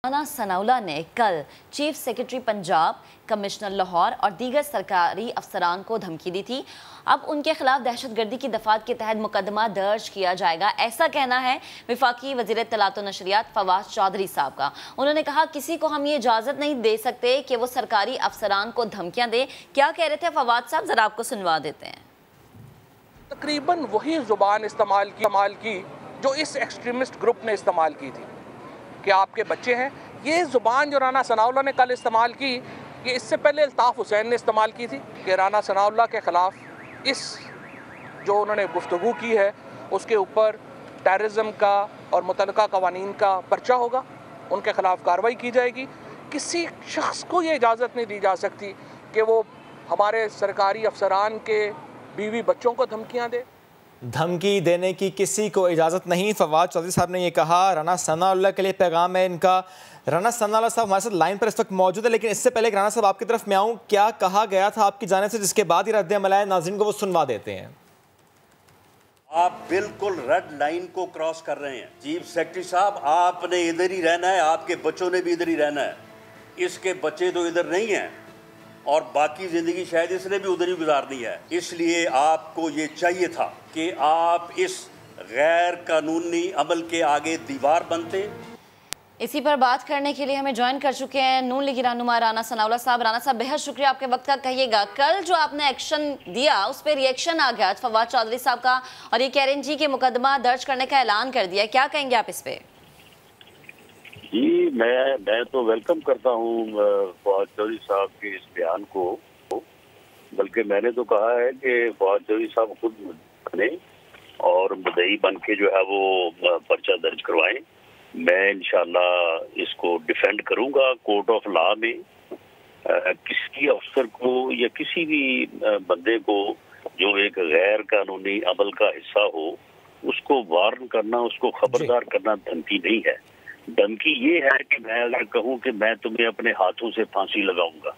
राना सनाउल्लाह ने कल chief secretary Punjab, commissioner Lahore और दीगर सरकारी अफसरान को धमकी दी थी। अब उनके खिलाफ दहशतगर्दी की दफात के तहत मुकदमा दर्ज किया जाएगा, ऐसा कहना है वफाकी वज़ीर इत्तलात व नशरियात फवाद चौधरी साहब का। उन्होंने कहा, किसी को हम ये इजाज़त नहीं दे सकते कि वो सरकारी अफसरान को धमकियाँ दे। क्या कह रहे थे फवाद साहब, ज़रा आपको सुनवा देते हैं। तकरीबन वही ज़ुबान इस्तेमाल की जो इस एक्सट्रीमिस्ट ग्रुप ने इस्तेमाल की थी कि आपके बच्चे हैं। ये ज़ुबान जो राना सनाउल्लाह ने कल इस्तेमाल की, ये इससे पहले अल्ताफ़ हुसैन ने इस्तेमाल की थी कि राना सनाउल्लाह के ख़िलाफ़ इस जो उन्होंने गुफ्तगू की है उसके ऊपर टेररिज्म का और मुतलका कवानीन का पर्चा होगा, उनके ख़िलाफ़ कार्रवाई की जाएगी। किसी शख्स को ये इजाज़त नहीं दी जा सकती कि वो हमारे सरकारी अफसरान के बीवी बच्चों को धमकियाँ दे। धमकी देने की किसी को इजाज़त नहीं, फवाद चौधरी साहब ने ये कहा। राना सनाउल्लाह के लिए पैगाम है इनका। राना सनाउल्लाह साहब हमारे साथ लाइन पर इस वक्त मौजूद है, लेकिन इससे पहले राना साहब आपकी तरफ मैं आऊँ, क्या कहा गया था आपकी जानिब से जिसके बाद ही रद्द अमल आया, नाज़रीन को वो सुनवा देते हैं। आप बिल्कुल रेड लाइन को क्रॉस कर रहे हैं। चीफ सेक्रेटरी साहब, आपने इधर ही रहना है, आपके बच्चों ने भी इधर ही रहना है। इसके बच्चे तो इधर नहीं हैं और बाकी ज़िंदगी शायद इसने भी उधर ही गुजारनी है। इसलिए आपको ये चाहिए था कि आप इस गैर कानूनी अमल के आगे दीवार बनते। इसी पर बात करने के लिए हमें ज्वाइन कर चुके हैं नून लीगी रहनुमा राना सनाउल्लाह साहब। राना साहब, बेहद शुक्रिया आपके वक्त का। कहिएगा, कल जो आपने एक्शन दिया उस पर रिएक्शन आ गया फवाद चौधरी साहब का, और ये कह रहे हैं जी कि मुकदमा दर्ज करने का ऐलान कर दिया, क्या कहेंगे आप इस पे? जी, मैं तो वेलकम करता हूँ फवाद चौधरी साहब के इस बयान को, बल्कि मैंने तो कहा है कि फवाद चौधरी साहब खुद बने और मुद्दई बन के जो है वो पर्चा दर्ज करवाएं। मैं इंशाल्लाह इसको डिफेंड करूंगा कोर्ट ऑफ लॉ में। किसी अफसर को या किसी भी बंदे को जो एक गैर कानूनी अमल का हिस्सा हो, उसको वार्न करना, उसको खबरदार करना धमकी नहीं है। धमकी ये है कि मैं अगर कहूँ कि मैं तुम्हें अपने हाथों से फांसी लगाऊंगा।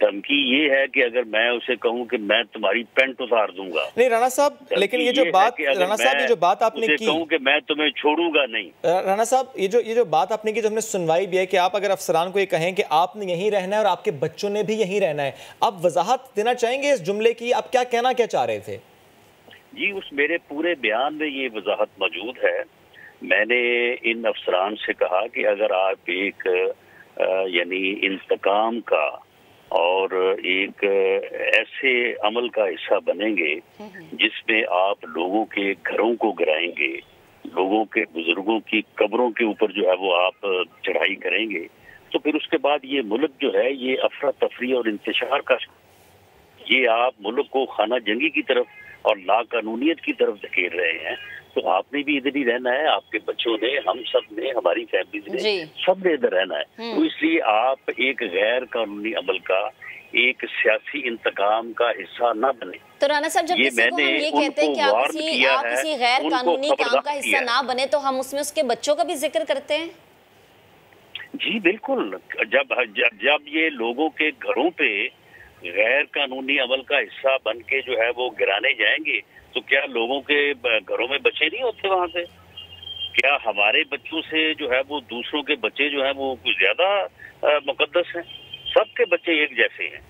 धमकी ये है कि अगर मैं उसे कहूँ कि मैं तुम्हारी पेंट उतार दूंगा। नहीं राणा साहब, लेकिन ये जो बात राणा साहब ये जो बात आपने की, कहूँ कि मैं तुम्हें छोड़ूंगा नहीं। राणा साहब, ये जो बात आपने की, जो हमने सुनवाई भी है कि आप अगर अफसरान को ये कहें कि आपने यहीं रहना है और आपके बच्चों ने भी यहीं रहना है, आप वजाहत देना चाहेंगे इस जुमले की? आप क्या कहना क्या चाह रहे थे? जी, उस मेरे पूरे बयान में ये वजाहत मौजूद है। मैंने इन अफसरान से कहा कि अगर आप एक यानी इंतकाम का और एक ऐसे अमल का हिस्सा बनेंगे जिसमें आप लोगों के घरों को गिराएंगे, लोगों के बुजुर्गों की कब्रों के ऊपर जो है वो आप चढ़ाई करेंगे, तो फिर उसके बाद ये मुल्क जो है ये अफरा तफरी और इंतशार का, ये आप मुल्क को खाना जंगी की तरफ और लाकानूनियत की तरफ धकेल रहे हैं। तो आपने भी इधर ही रहना है, आपके बच्चों ने, हम सब ने, हमारी फैमिली ने, सब ने इधर रहना है। तो इसलिए आप एक गैर कानूनी अमल का, एक सियासी इंतकाम का हिस्सा न बने। तो राना साहब, जब किसी को हम ये कहते हैं कि आप किसी गैर कानूनी काम का हिस्सा ना बने, तो हम उसमें उसके बच्चों का भी जिक्र करते हैं। जी बिल्कुल, जब ये लोगों के घरों पे गैर कानूनी अमल का हिस्सा बन के जो है वो गिराने जाएंगे, तो क्या लोगों के घरों में बच्चे नहीं होते वहां से? क्या हमारे बच्चों से जो है वो दूसरों के बच्चे जो है वो कुछ ज्यादा मुकद्दस हैं? सबके बच्चे एक जैसे हैं,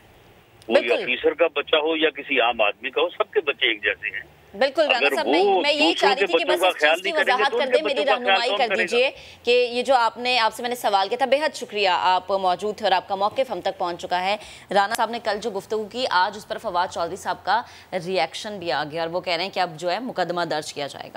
कोई ऑफिसर का बच्चा हो या किसी आम आदमी का हो, सबके बच्चे एक जैसे हैं। बिल्कुल राना साहब, मैं यही चाह रही थी कि बस इस चीज़ की वजाहत कर दे, मेरी रहनुमाई कर दीजिए कि ये जो आपसे मैंने सवाल किया था। बेहद शुक्रिया, आप मौजूद थे और आपका मौक़िफ़ हम तक पहुंच चुका है। राना साहब ने कल जो गुफ्तगू की, आज उस पर फवाद चौधरी साहब का रिएक्शन भी आ गया और वो कह रहे हैं कि अब जो है मुकदमा दर्ज किया जाएगा।